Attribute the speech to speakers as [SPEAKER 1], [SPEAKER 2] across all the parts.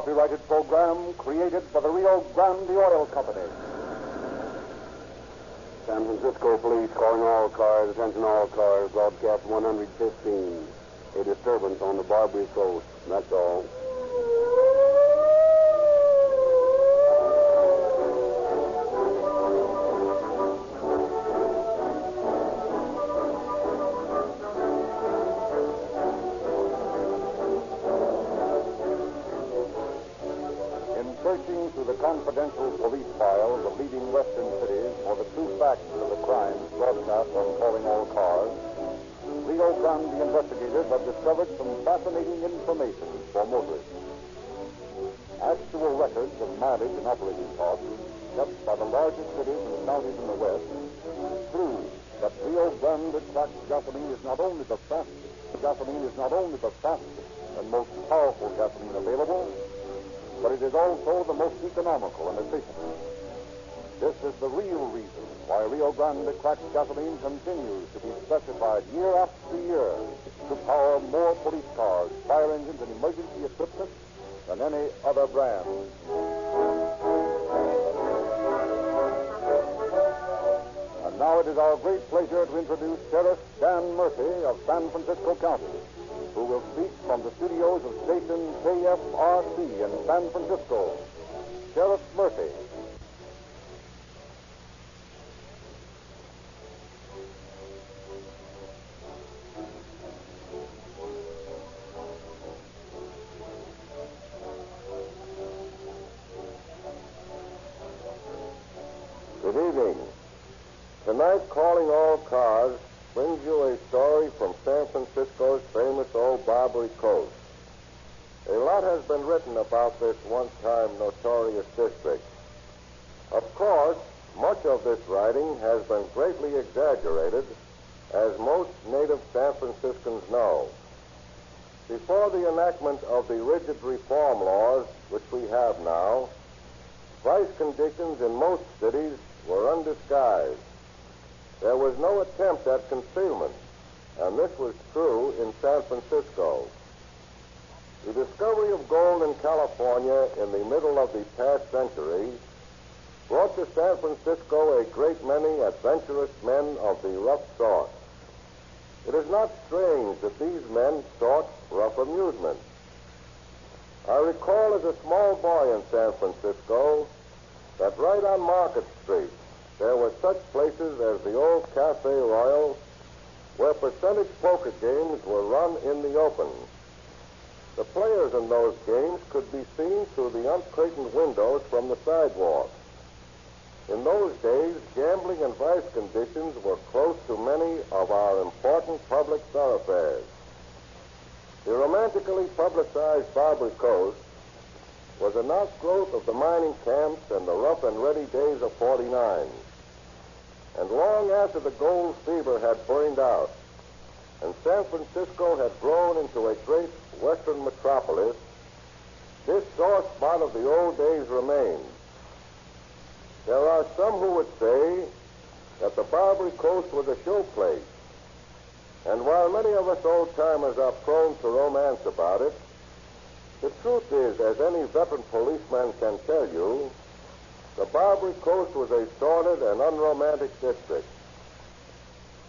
[SPEAKER 1] copyrighted program created by the Rio Grande Oil Company.
[SPEAKER 2] San Francisco Police calling all cars, attention all cars, broadcast 115. A disturbance on the Barbary coast. That's all.
[SPEAKER 1] Searching through the confidential police files of leading western cities for the true facts of the crimes broadcast on Calling All Cars, Rio Grande investigators have discovered some fascinating information for motorists. Actual records of mileage and operating costs kept by the largest cities and counties in the West prove that Rio Grande cracked gasoline is not only the fastest and most powerful gasoline available, but it is also the most economical and efficient. This is the real reason why Rio Grande cracked gasoline continues to be specified year after year to power more police cars, fire engines, and emergency equipment than any other brand. And now it is our great pleasure to introduce Sheriff Dan Murphy of San Francisco County, who will speak from the studios of station KFRC in San Francisco. Sheriff Murphy.
[SPEAKER 2] Good evening. Tonight, Calling All Cars brings you a story from San Francisco's famous old Barbary coast. A lot has been written about this one-time notorious district. Of course, much of this writing has been greatly exaggerated, as most native San Franciscans know. Before the enactment of the rigid reform laws which we have now, vice conditions in most cities were undisguised. There was no attempt at concealment, and this was true in San Francisco. The discovery of gold in California in the middle of the past century brought to San Francisco a great many adventurous men of the rough sort. It is not strange that these men sought rough amusement. I recall as a small boy in San Francisco that right on Market Street there were such places as the old Cafe Royal, where percentage poker games were run in the open. The players in those games could be seen through the uncurtained windows from the sidewalk. In those days, gambling and vice conditions were close to many of our important public thoroughfares. The romantically publicized Barbary Coast was an outgrowth of the mining camps and the rough and ready days of '49. And long after the gold fever had burned out and San Francisco had grown into a great western metropolis, this sore spot of the old days remained. There are some who would say that the Barbary Coast was a showplace. And while many of us old-timers are prone to romance about it, the truth is, as any veteran policeman can tell you, the Barbary Coast was a sordid and unromantic district.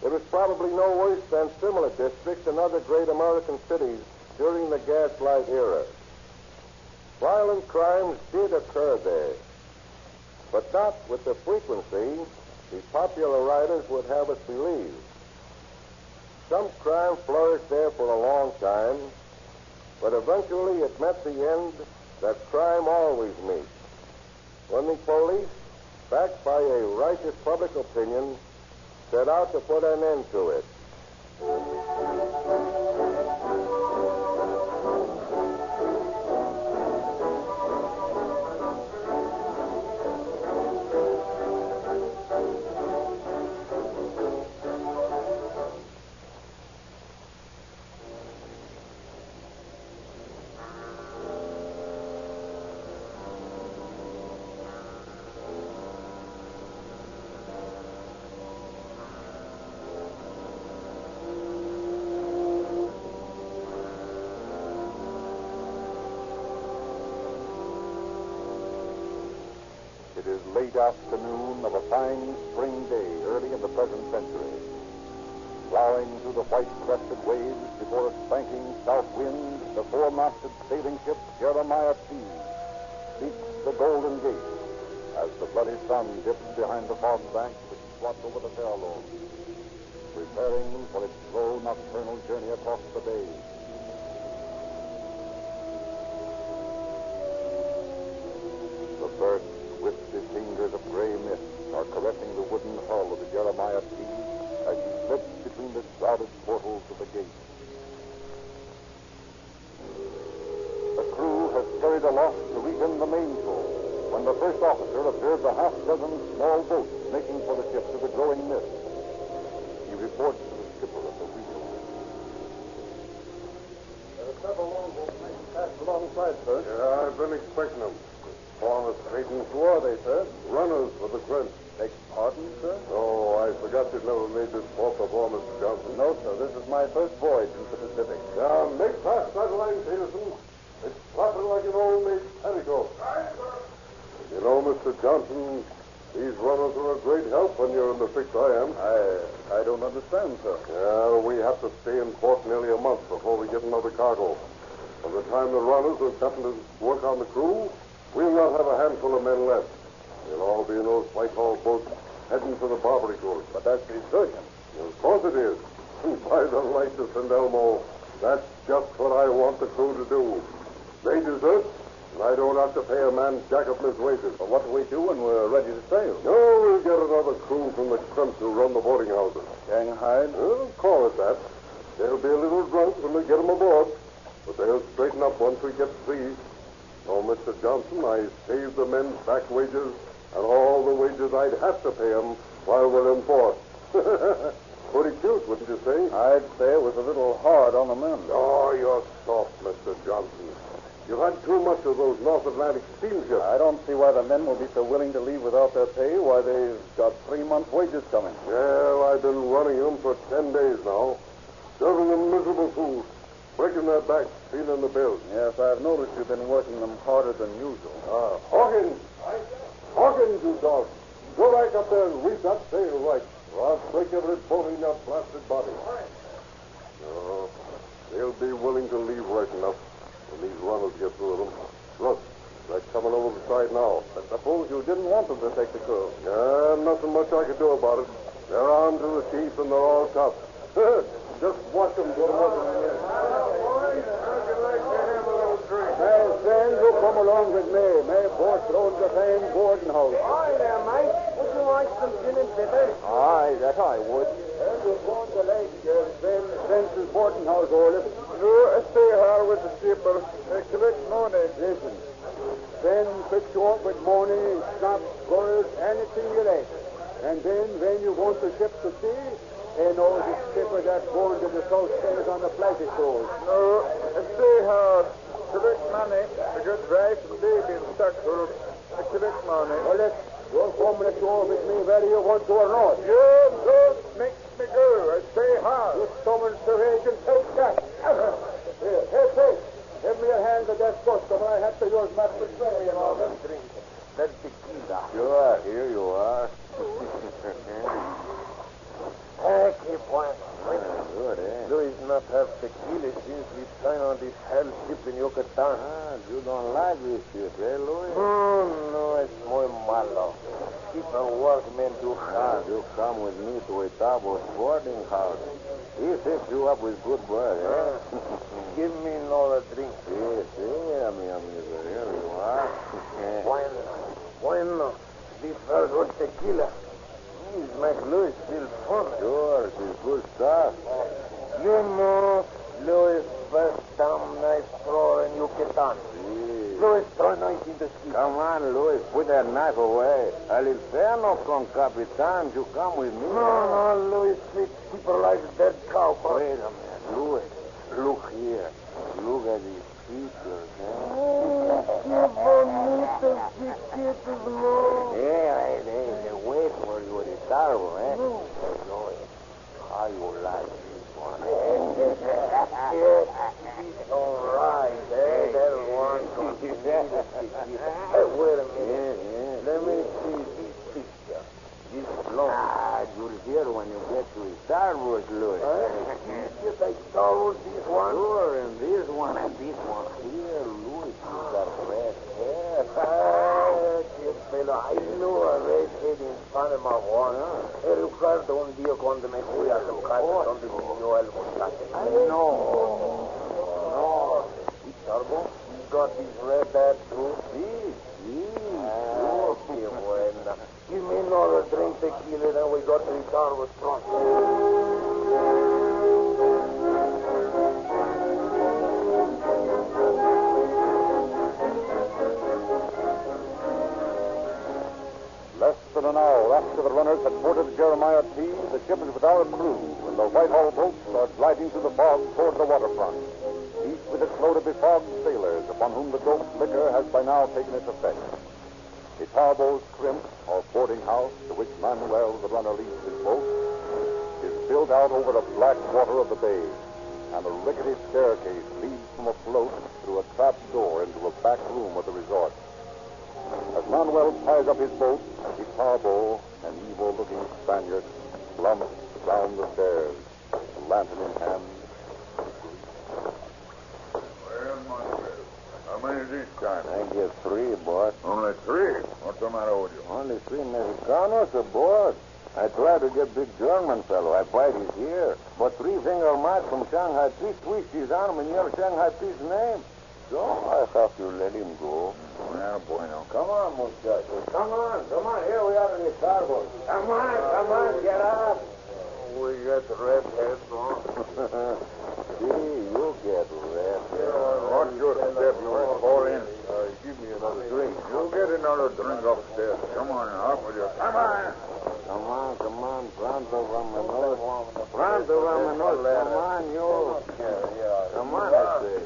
[SPEAKER 2] It was probably no worse than similar districts in other great American cities during the gaslight era. Violent crimes did occur there, but not with the frequency the popular writers would have us believe. Some crime flourished there for a long time, but eventually it met the end that crime always meets, when the police, backed by a righteous public opinion, set out to put an end to it.
[SPEAKER 1] It is late afternoon of a fine spring day early in the present century. Plowing through the white-crested waves before a spanking south wind, the four-masted sailing ship Jeremiah T. seeks the Golden Gate as the bloody sun dips behind the fog banks which squat over the Farallon, preparing for its slow nocturnal journey across the bay. The first twisted fingers of gray mist are caressing the wooden hull of the Jeremiah T. as she slips between the shrouded portals of the gate. The crew has scurried aloft to regan the mainsail when the first officer observes a half-dozen small boats making for the ship through the growing mist. He reports to the skipper at the wheel.
[SPEAKER 2] There are several longboats passed alongside, sir. Yeah, I've been expecting them. Form a straight and
[SPEAKER 3] Who are they, sir?
[SPEAKER 2] runners for the French.
[SPEAKER 3] Beg pardon, sir?
[SPEAKER 2] Oh, I forgot you'd never made this port before, Mr. Johnson.
[SPEAKER 3] No, sir. This is my first voyage into the Pacific.
[SPEAKER 2] Yeah, make fast that line, Peterson. It's flapping like an old-made petticoat. You know, Mr. Johnson, these runners are a great help when you're in the fix I am.
[SPEAKER 3] I don't understand, sir.
[SPEAKER 2] Yeah, we have to stay in port nearly a month before we get another cargo. By the time the runners have gotten to work on the crew, we'll not have a handful of men left. They'll all be in those Whitehall boats heading for the Barbary coast.
[SPEAKER 3] But that's desertion.
[SPEAKER 2] Of course it is. By the light of St. Elmo, that's just what I want the crew to do. They desert, and I don't have to pay a man jack up his wages.
[SPEAKER 3] But what do we do when we're ready to sail?
[SPEAKER 2] No, we'll get another crew from the crimps who run the boarding houses.
[SPEAKER 3] Shanghai?
[SPEAKER 2] Well, call it that. They'll be a little drunk when we get them aboard, but they'll straighten up once we get free. Oh, Mr. Johnson, I saved the men's back wages and all the wages I'd have to pay them while we're in port. Pretty cute, wouldn't you say?
[SPEAKER 3] I'd say it was a little hard on the men.
[SPEAKER 2] Oh, you're soft, Mr. Johnson. You've had too much of those North Atlantic steamships.
[SPEAKER 3] I don't see why the men will be so willing to leave without their pay, why they've got 3 months' wages coming.
[SPEAKER 2] Well, I've been running them for 10 days now, serving them miserable fools, breaking their backs, feeling the bills.
[SPEAKER 3] Yes, I've noticed you've been working them harder than usual.
[SPEAKER 2] Hawkins! Hawkins, you dog! Go back up there and read that sail right, or I'll break every bone in your blasted body. No, they'll be willing to leave right enough when these runners get through them. Look, they're coming over the side now.
[SPEAKER 3] But suppose you didn't want them to take the crew.
[SPEAKER 2] Yeah, nothing much I could do about it. They're armed to the teeth and they're all tough. Just watch them get them over the edge.
[SPEAKER 3] My friends who come along with me, may both road the same boarding house.
[SPEAKER 4] Hi there, mate. Would you like some gin and bitter?
[SPEAKER 3] Aye, that I would. And you're going to like Spencer's boarding house, Olaf. No, I stay here with the skipper. Collect money. Listen, then fix you up with money, schnapps, gold, anything you like. And then when you want the ship to sea, they know the skipper that's going to the South Seas on the pleasure cruise. No, I stay here. Collect money to get wife and baby in Stockholm. Collect money. Well, let's come and show with me whether you want to or not. You don't make me go. I stay hard. You summons the rage and take that. Here, hey, give me a hand at that customer. I have to use my persuasion on them. That's tequila.
[SPEAKER 2] Sure, here you are.
[SPEAKER 4] Keep one.
[SPEAKER 2] Good, eh?
[SPEAKER 4] Luis not have tequila since we signed on this hell ship in Yucatan.
[SPEAKER 2] You don't like this ship, eh, Louis?
[SPEAKER 4] No, it's muy malo. Keep our workmen too hard.
[SPEAKER 2] You come with me to a Tabos boarding house. He fixed you up with good work, eh?
[SPEAKER 4] Give me another drink.
[SPEAKER 2] mi amigo. Here you are.
[SPEAKER 4] Bueno. This very good tequila. This makes Luis feel fun.
[SPEAKER 2] Sure, she's good stuff.
[SPEAKER 4] You know, Luis first damn nice thrower in Yucatan.
[SPEAKER 2] Sí.
[SPEAKER 4] Luis throw nice in the ski.
[SPEAKER 2] Come on, Louis, put that knife away. Al infierno con Capitan. You come with me.
[SPEAKER 4] No, Luis, keep her like a dead cow.
[SPEAKER 2] Wait a minute, Louis. Look here. Look at these features,
[SPEAKER 4] Qué bonito, chiquitos, no.
[SPEAKER 2] Hey, they wait for you at the table, eh? Louis, how you like this one?
[SPEAKER 4] It's all right, eh? That one. Hey, wait a minute. Let me Starboard, Louis. You take Starboard, this one? Sure, and this one and this one. Here, Louis, you got red hair. Kid fellow, I know a red head in Panama one. Ricardo un día cuando me fui a tocar donde vivió el muchacho. No. ¿Y Starboard? You got this red hair too? Sí. Qué buena. Give me another drink tequila, then we got to return with front.
[SPEAKER 1] Less than an hour after the runners had boarded the Jeremiah T, the ship is without a crew, and the Whitehall boats are gliding through the fog toward the waterfront, each with its load of befogged sailors upon whom the doped liquor has by now taken its effect. The Tarbo's crimp, or boarding house, to which Manuel, the runner, leads his boat, is built out over the black water of the bay, and a rickety staircase leads from a float through a trap door into a back room of the resort. As Manuel ties up his boat, the Tarbo, an evil-looking Spaniard, slumps down the stairs, a lantern in hand.
[SPEAKER 3] Well, Manuel, how many this time?
[SPEAKER 2] I get 3, boss.
[SPEAKER 3] Only 3? What's the matter with you?
[SPEAKER 2] Only 3 Mexicanos aboard. I tried to get big German fellow. I bite his ear. But 3-finger Mike from Shanghai Peace twist his arm and yell Shanghai Peace name. So I have to let him go.
[SPEAKER 3] Well, bueno.
[SPEAKER 4] Come on, muchachos. Come on. Here we are in the starboard. Come on, get up.
[SPEAKER 2] We got red heads on. See, you get red heads.
[SPEAKER 3] Watch your step, you will fall in.
[SPEAKER 2] Give me another drink.
[SPEAKER 3] You get another drink upstairs. Come on, up with you. Come on.
[SPEAKER 2] Come on. Pronto, vámonos. Come on, you. Come on, I say.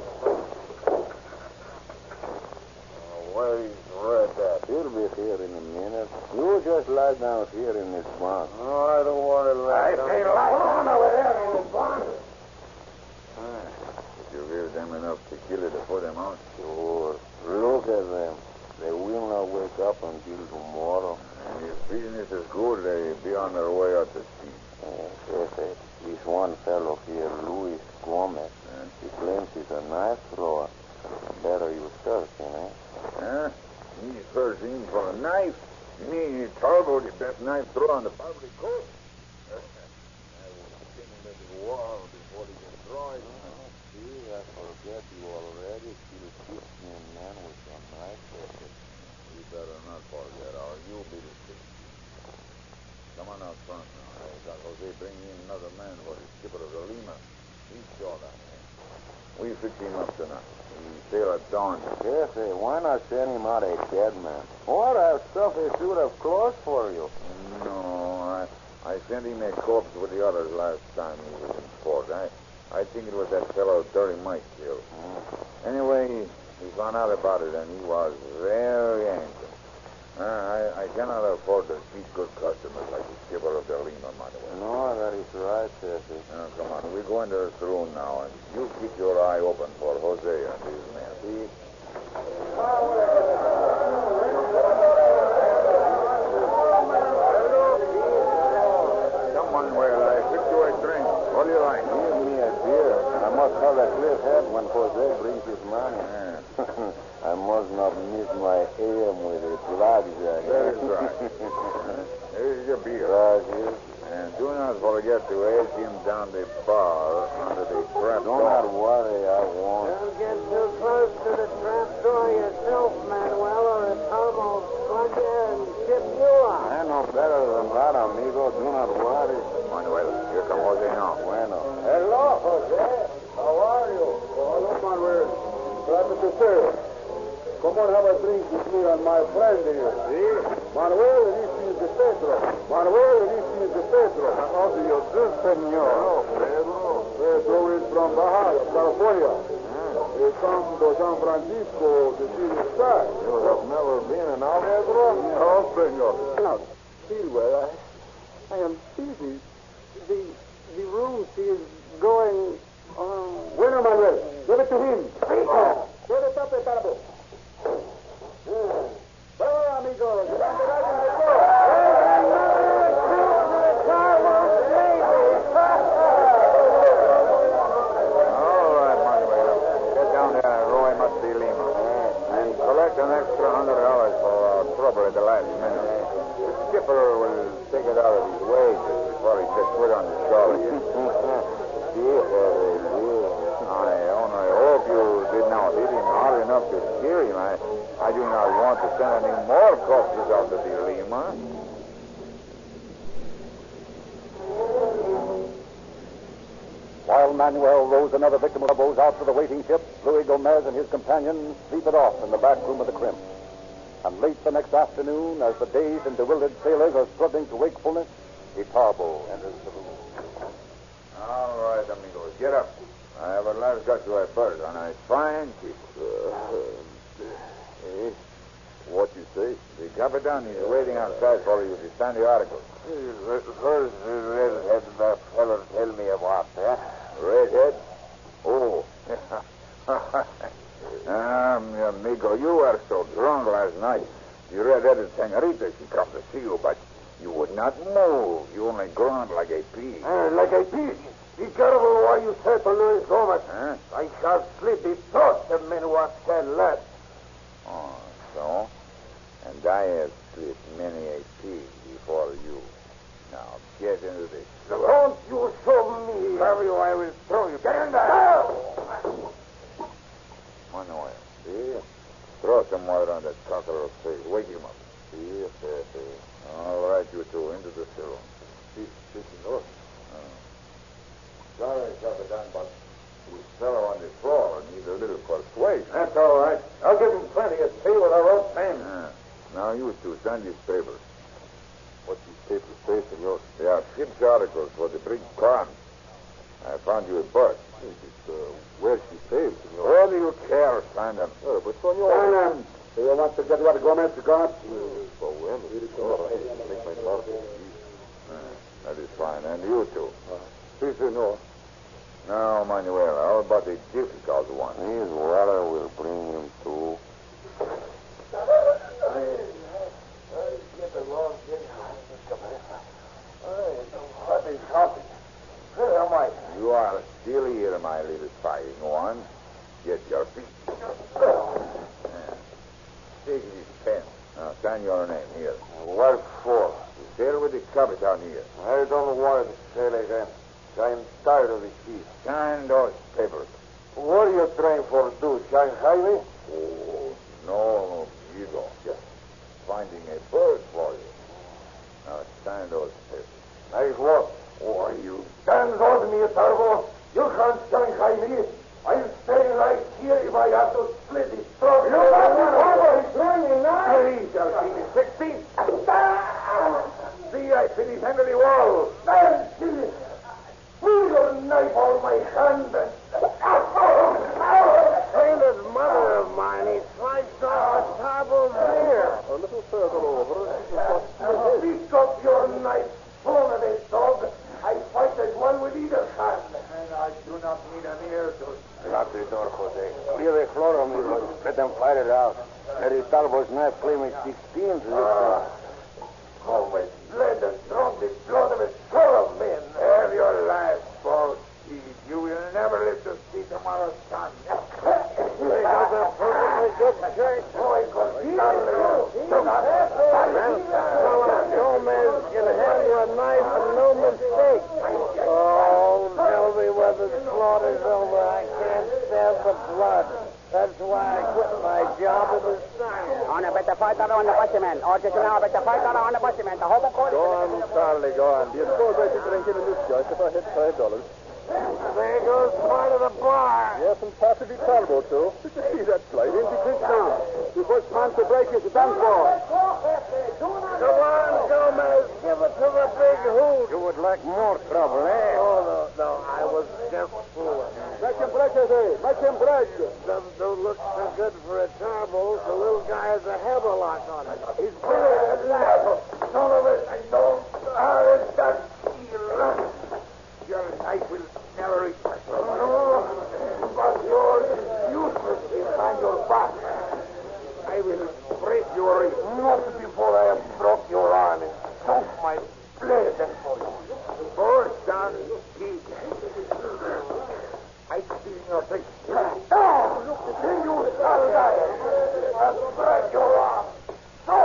[SPEAKER 2] Where is Red at? He'll be here in a minute. You just lie down here in this bunk. No, I don't want to lie down.
[SPEAKER 4] I say lie down over there in the barn.
[SPEAKER 3] Did you give them enough tequila to put them out?
[SPEAKER 2] Sure. Look at them. They will not wake up until tomorrow.
[SPEAKER 3] And if business is good, they'll be on their way out to sea.
[SPEAKER 2] Yes, this one fellow here, Luis Gomez, he claims he's a knife thrower. Better you search him, eh?
[SPEAKER 3] Huh? He's searching for a knife. Me, Tarbo, the best knife thrower on the Barbary coast. I will skin him at the wall before he can draw it.
[SPEAKER 2] See, I forget you already. Still keep me a man with a knife.
[SPEAKER 3] You better not forget, or you'll be the sixth. Come on out front now. I got Jose bringing in another man for the skipper of the Lima. He's short on him. We fix him up tonight. He sail at dawn.
[SPEAKER 2] Yes, why not send him out a dead man? What a stuff a suit of clothes for you.
[SPEAKER 3] No, I sent him a corpse with the others last time he was in port. I think it was that fellow Dirty Mike killed. Anyway, he found out about it, and he was very angry. I cannot afford to cheat good customers like the skipper of the Lima, Manuel.
[SPEAKER 2] No, that is right, Jesse.
[SPEAKER 3] Come on, we go into this room now, and you keep your eye open for Jose and his men.
[SPEAKER 2] See?
[SPEAKER 3] Come, Manuel, I fix you a drink. What do you like?
[SPEAKER 2] Give me a beer. I must have a clear head when Jose brings his money. I must not miss my aim with a blackjack.
[SPEAKER 3] That is right. Here's your beer.
[SPEAKER 2] Gracias.
[SPEAKER 3] And do not forget to edge him down the bar under the trap
[SPEAKER 2] Do
[SPEAKER 3] door.
[SPEAKER 2] not worry, I won't.
[SPEAKER 5] Don't get too close to the trap door yourself, Manuel, or a Tom will plug you and tip you out.
[SPEAKER 2] I know better than that, amigo. Do not worry.
[SPEAKER 3] Manuel, here come Jose now.
[SPEAKER 2] Bueno.
[SPEAKER 4] Hello, Jose. How are you?
[SPEAKER 3] Hello, Manuel. Glad to see you. Come on, have a drink with me and my friend here. See? Manuel, this is the Pedro. Manuel, this is the Pedro. How do you do, senor? Pedro. Pedro is from Baja, California. He comes to San Francisco to see the sky.
[SPEAKER 2] You have never been in our Pedro?
[SPEAKER 3] No, senor.
[SPEAKER 5] Now, Silver, I am busy. The room, she is going on.
[SPEAKER 3] Bueno, Manuel, give it to him.
[SPEAKER 5] Give it up, Tarbo.
[SPEAKER 3] Well, amigos,
[SPEAKER 5] Another recruit for the Tarbo Navy.
[SPEAKER 3] trouble at the last minute. The skipper will take it out of his wages before he sets foot on the shore again. I only hope you did not hit him hard enough to scare him. I do not want to send any more corpses out of the Lima.
[SPEAKER 1] While Manuel rows another victim of the bows out to the waiting ship, Louis Gomez and his companion sleep it off in the back room of the crimp. And late the next afternoon, as the dazed and bewildered sailors are struggling to wakefulness, Itarbo enters the room.
[SPEAKER 3] All right, amigos, get up. I have at last got you a berth on a fine ship.
[SPEAKER 2] What you say?
[SPEAKER 3] The Capitan is waiting outside for you to sign the articles.
[SPEAKER 4] Where's the redhead that feller tell me about, eh?
[SPEAKER 3] Redhead? Oh. Amigo, you were so drunk last night. The red-headed senorita, she come to see you, but you would not move. You only grunt like a pig.
[SPEAKER 4] Like a pig? Be careful what you say to Louis Gomez.
[SPEAKER 3] Huh?
[SPEAKER 4] I shall slit the throat of men who have said that.
[SPEAKER 3] Oh, so? And I have split many a pig before you. Now, get into this.
[SPEAKER 4] Don't you show me. Have you, I will throw you. Get in there.
[SPEAKER 3] Manuel, see? Throw some water on that cockerel's face. Wake him up.
[SPEAKER 2] See.
[SPEAKER 3] All right, you two, into the saloon.
[SPEAKER 2] Sí, senor.
[SPEAKER 3] Sorry, Capitan, but this fellow on the floor needs a little persuasion.
[SPEAKER 4] That's all right. I'll give him plenty of tea with a rope pen.
[SPEAKER 3] Now, you two, sign these papers.
[SPEAKER 2] What these papers say, senor?
[SPEAKER 3] They are ship's articles for the brig Crown. I found you a berth.
[SPEAKER 2] Where she saved, senor?
[SPEAKER 3] What do you care? Sign them.
[SPEAKER 2] But senor...
[SPEAKER 4] Sign them. Do you want to get what Gomez got?
[SPEAKER 2] Make my mouth.
[SPEAKER 3] That is fine. And you two.
[SPEAKER 2] Sí, senor.
[SPEAKER 3] Now, Manuel, how about the difficult one?
[SPEAKER 2] His water will bring him to.
[SPEAKER 4] What is happening? Where am I?
[SPEAKER 3] You are still here, my little fighting one. Get your feet. Take this pen. Now, sign your name here.
[SPEAKER 2] What for?
[SPEAKER 3] Sail with the Capitan here.
[SPEAKER 2] I don't want to sail again. I'm tired of the sea.
[SPEAKER 3] Sign those papers.
[SPEAKER 2] What are you trying for do? Shanghai me?
[SPEAKER 3] Oh, no, you don't. Just finding a berth for you. Now, sign those papers.
[SPEAKER 2] Nice work.
[SPEAKER 3] Oh, you...
[SPEAKER 4] Stand on me, Tarbo. You can't Shanghai me. I'll stay right here if I have to split his throat. You got me, Tarbo. He's running now. He shall see me 16. See, I finish under the wall. Pull your knife out of my hand. Sailor's mother of mine, he sliced off a Tarbo's ear.
[SPEAKER 2] A little further over.
[SPEAKER 4] Pick up your knife, son of a dog. I fight as one with either hand. And I do not need an ear to...
[SPEAKER 2] Lock the door, Jose. Clear the floor, amigo. Let them fight it out. Eddie Talbot's knife claiming 16 to this
[SPEAKER 4] Always bled and drunk the blood of a score of men. Have your last boat, Steve. You will never live to see tomorrow's sun. They got a perfectly good shirt. Boy, Gomez can have your knife and no mistake. Oh, tell me when the slaughter's over. I can't stand the blood. That's why I quit my job in the sun.
[SPEAKER 5] On a better fight on the busman. Or just now, better fight on the busman. The whole court.
[SPEAKER 2] Go on, Charlie, go on. Do you suppose I should drink in this joint if I hit $5?
[SPEAKER 4] There goes part of the bar.
[SPEAKER 2] Yes, and possibly Talbot, too. Did you see that slide into Chris now? The first man to break is done for.
[SPEAKER 4] Come on, Gomez. Give it to the big hoot.
[SPEAKER 2] You would like more trouble, eh?
[SPEAKER 4] Oh, no. I was just fooling.
[SPEAKER 2] Make him break, Jose. Make him break.
[SPEAKER 4] Don't look so good for a Tarbo. The little guy has a hammerlock on it. He's brilliant. Son of a... I don't... It's that heel. Your knife will never reach my throat. No, but yours is useless behind your back. I will break your wrist. Not before I have broke your arm and choke my blade for you. Force down, pig. I see in your face. No! You shall die. I'll break your arm. So...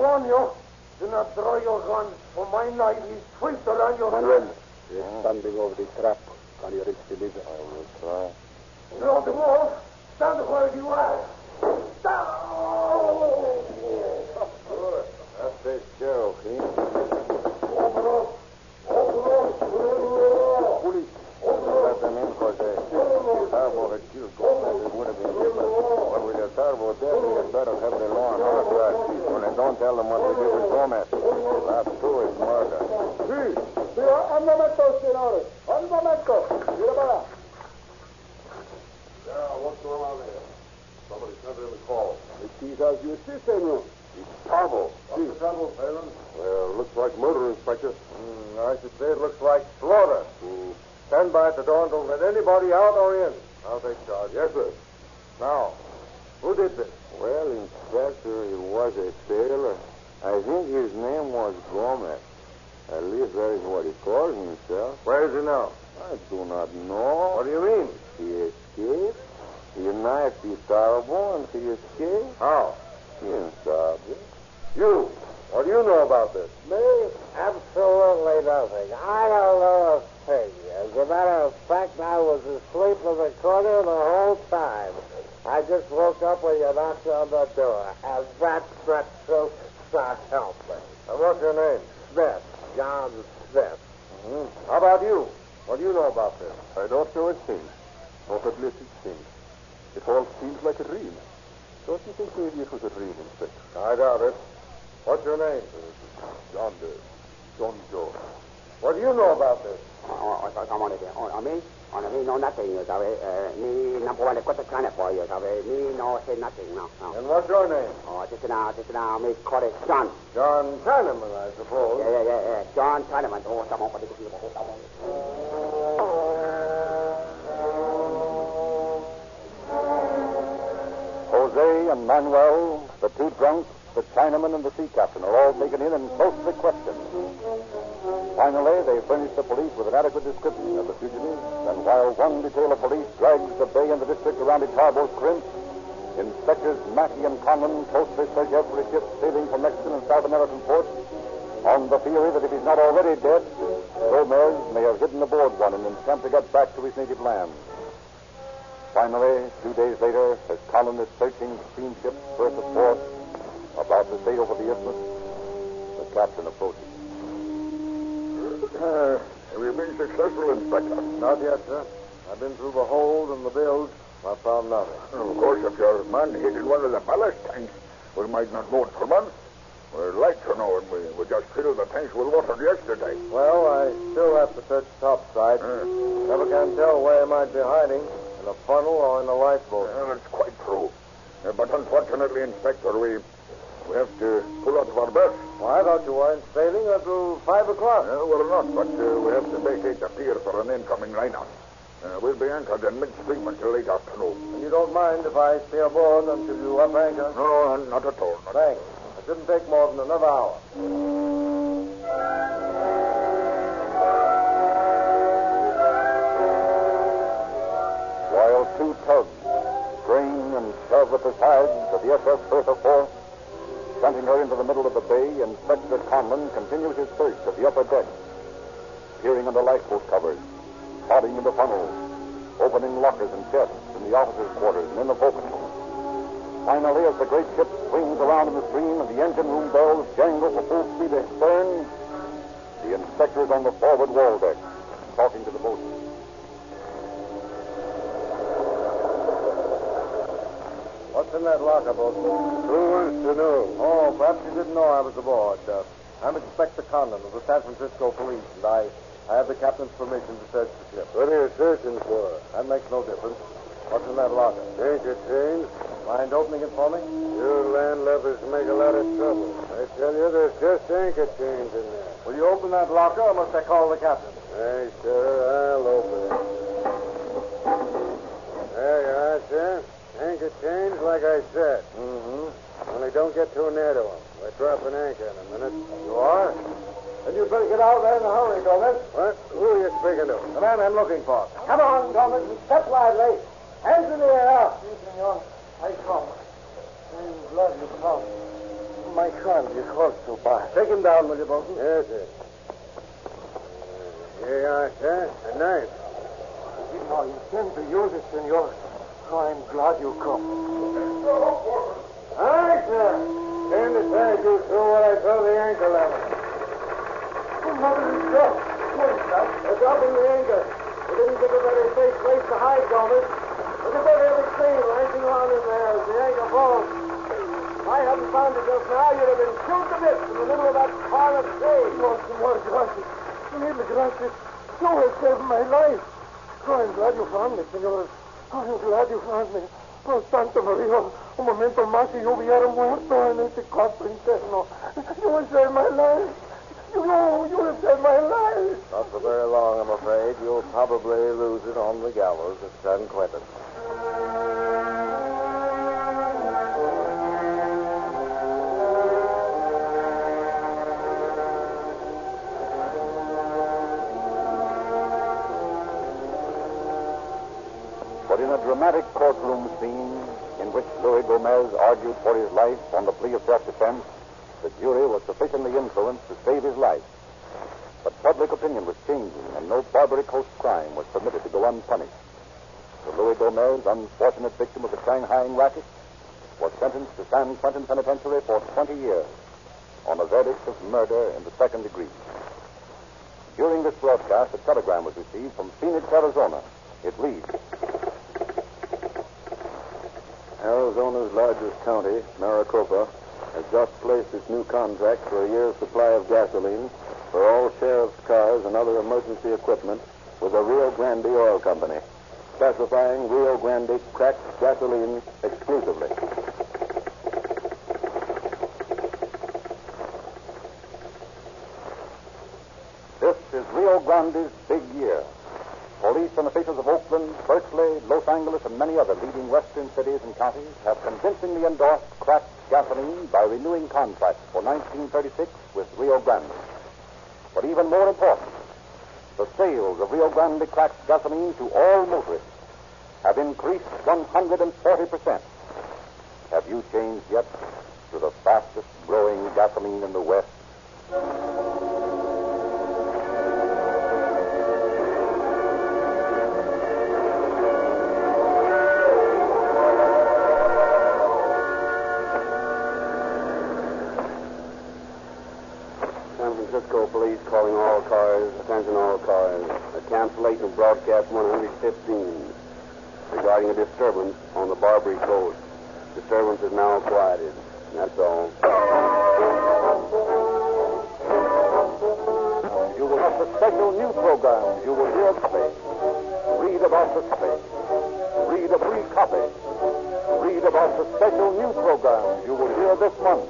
[SPEAKER 4] warn you. Do not draw your gun, for my knife is twisted on your
[SPEAKER 3] Manuel, you're standing over the trap. Can you reach the lever?
[SPEAKER 2] I will try.
[SPEAKER 4] Draw the wall. Stand where you are. Stand!
[SPEAKER 2] That's the Cherokee.
[SPEAKER 4] Open up.
[SPEAKER 2] Police. Let them in, Jose. Tarbo had killed Gomez. It would have been different. But with the Tarbo dead, we had better have the law on our side. And don't tell them what we did with Gomez. That, too, is murder.
[SPEAKER 3] Sí, un momento, señores. Un momento. Mira para allá.
[SPEAKER 2] Yeah, what's going on there? Somebody sent in a call.
[SPEAKER 3] It is as you see, senor.
[SPEAKER 2] Tarbo. What's the trouble, Phelan? Well, looks like murder, Inspector. I should say it looks like slaughter. Stand by at the door and don't let anybody out or in. I'll take charge. Yes, sir. Now, who did this? Well, Inspector, he was a sailor. I think his name was Gomez. At least that is what he calls himself. Where is he now? I do not know. What do you mean? He escaped. He knifed the Tarbo and he escaped. How? Inside. You, what do you know about this?
[SPEAKER 5] Me? Absolutely nothing. I don't know a thing. As a matter of fact, I was asleep in the corner the whole time. I just woke up when you knocked on the door. And that's the truth. God help me.
[SPEAKER 2] And what's your name?
[SPEAKER 5] Smith. John Smith.
[SPEAKER 2] How about you? What do you know about this?
[SPEAKER 3] I don't know a thing. Not at least it seems. It all seems like a dream. Don't you think maybe it was a dream, Inspector?
[SPEAKER 2] I doubt it. What's your name?
[SPEAKER 3] John Joe.
[SPEAKER 2] What do you know about this?
[SPEAKER 6] Me know nothing, me number one, quite a kind of for you, me no say nothing, no.
[SPEAKER 2] And what's your name?
[SPEAKER 6] Just now, me call it John.
[SPEAKER 2] John Chinaman, I suppose.
[SPEAKER 6] Yeah. John Chinaman. Someone for the
[SPEAKER 1] Jose and Manuel, the two drunks, the Chinaman, and the sea captain are all taken in and closely questioned. Finally, they furnish the police with an adequate description of the fugitives, and while one detail of police drags the bay and the district around its harbor crimp, Inspectors Mackey and Conlon closely search every ship sailing from Mexican and South American ports on the theory that if he's not already dead, Gomez may have hidden aboard one in an attempt to get back to his native land. Finally, 2 days later, as Conlon is searching steamships berth of port about to sail over the isthmus, the captain approaches.
[SPEAKER 3] Have you been successful, Inspector?
[SPEAKER 2] Not yet, sir. I've been through the hold and the bilge. I found nothing.
[SPEAKER 3] Of course, if your man hid in one of the ballast tanks, we might not know it for months. We'd like to know, and we just filled the tanks with water yesterday.
[SPEAKER 2] Well, I still have to search topside. Never can tell where he might be hiding, in a funnel or in a lifeboat.
[SPEAKER 3] That's quite true. But unfortunately, Inspector, we have to pull out of our berth.
[SPEAKER 2] Well, I thought you weren't sailing until 5 o'clock.
[SPEAKER 3] We're not, but we have to vacate the pier for an incoming liner. We'll be anchored in midstream until late afternoon.
[SPEAKER 2] And you don't mind if I stay aboard until you up anchor?
[SPEAKER 3] No, not at all.
[SPEAKER 2] Thanks. It shouldn't take more than another hour.
[SPEAKER 1] While two tugs strain and shove at the sides of the SS Bertha 4, shunting her into the middle of the bay, Inspector Conlon continues his search of the upper deck, peering under lifeboat covers, prodding into funnels, opening lockers and chests in the officers' quarters and in the forecastle. Finally, as the great ship swings around in the stream and the engine room bells jangle for full speed astern, the inspector is on the forward wall deck, talking to the boatswain.
[SPEAKER 2] What's in that locker, boatman?
[SPEAKER 3] Who wants to know?
[SPEAKER 2] Oh, perhaps you didn't know I was aboard. I'm Inspector Conlon of the San Francisco Police, and I have the captain's permission to search the ship.
[SPEAKER 3] What are you searching for?
[SPEAKER 2] That makes no difference. What's in that locker?
[SPEAKER 3] Ain't it changed?
[SPEAKER 2] Mind opening it for me?
[SPEAKER 3] You landlubbers make a lot of trouble. I tell you, there's just anchor chains in there.
[SPEAKER 2] Will you open that locker, or must I call the captain?
[SPEAKER 3] Hey, sir, I'll open it. There you are, sir. Anchor chains, like I said. Only don't get too near to them. We're dropping anchor in a minute.
[SPEAKER 2] You are? Then you'd better get out there in a hurry, Gomez.
[SPEAKER 3] What? Who are you speaking to?
[SPEAKER 2] The man I'm looking for.
[SPEAKER 5] Come on, Gomez, and step lively. Hands in the air.
[SPEAKER 4] Si, senor. I come. In blood you come.
[SPEAKER 3] my hand is hurt so bad.
[SPEAKER 5] Take him down, will you, Bolton?
[SPEAKER 3] Yes, sir.
[SPEAKER 5] Here you are, sir. A knife.
[SPEAKER 3] I did not intend to use it, senor. Oh, I'm glad you come.
[SPEAKER 5] All right, sir. Stand aside, you two, while I throw the anchor level.
[SPEAKER 3] Oh, mother is dead. What is that?
[SPEAKER 5] They're dropping the anchor. We didn't give a better safe place to hide, Gomez. Look at that heavy chain lancing around in there as the anchor falls. If I hadn't found it just now, you'd have been chewed to bits in the middle of that pile of shade.
[SPEAKER 3] No, senor, gracias. Mil gracias. You have saved my life. Oh, I'm glad you found me, senor. Oh, I'm glad you found me. Oh, Santa Maria, un momento más y yo hubiera muerto en ese cuarto interno. You have saved my life. You have saved my life.
[SPEAKER 2] Not for very long, I'm afraid. You'll probably lose it on the gallows at San Quentin.
[SPEAKER 1] But in a dramatic courtroom scene in which Louis Gomez argued for his life on the plea of self-defense, the jury was sufficiently influenced to save his life. But public opinion was changing, and no Barbary Coast crime was permitted to go unpunished. The Louis Gomez, unfortunate victim of the Shanghaiing racket, was sentenced to San Quentin Penitentiary for 20 years on a verdict of murder in the second degree. During this broadcast, a telegram was received from Phoenix, Arizona. It reads,
[SPEAKER 2] Arizona's largest county, Maricopa, has just placed its new contract for a year's supply of gasoline for all sheriff's cars and other emergency equipment with the Rio Grande Oil Company, specifying Rio Grande cracked gasoline exclusively.
[SPEAKER 1] This is Rio Grande's big year. Police and officials of Oakland, Berkeley, Los Angeles, and many other leading western cities and counties have convincingly endorsed cracked gasoline by renewing contracts for 1936 with Rio Grande. But even more important, the sales of Rio Grande cracked gasoline to all motorists have increased 140%. Have you changed yet to the fastest growing gasoline in the West?
[SPEAKER 6] Francisco police calling all cars, attention all cars. A cancellation of broadcast 115 regarding a disturbance on the Barbary coast. Disturbance is now quieted. That's all.
[SPEAKER 1] You will have the special new programs. You will hear space. Read about the space. Read a free copy. Read about the special new programs you will hear this month.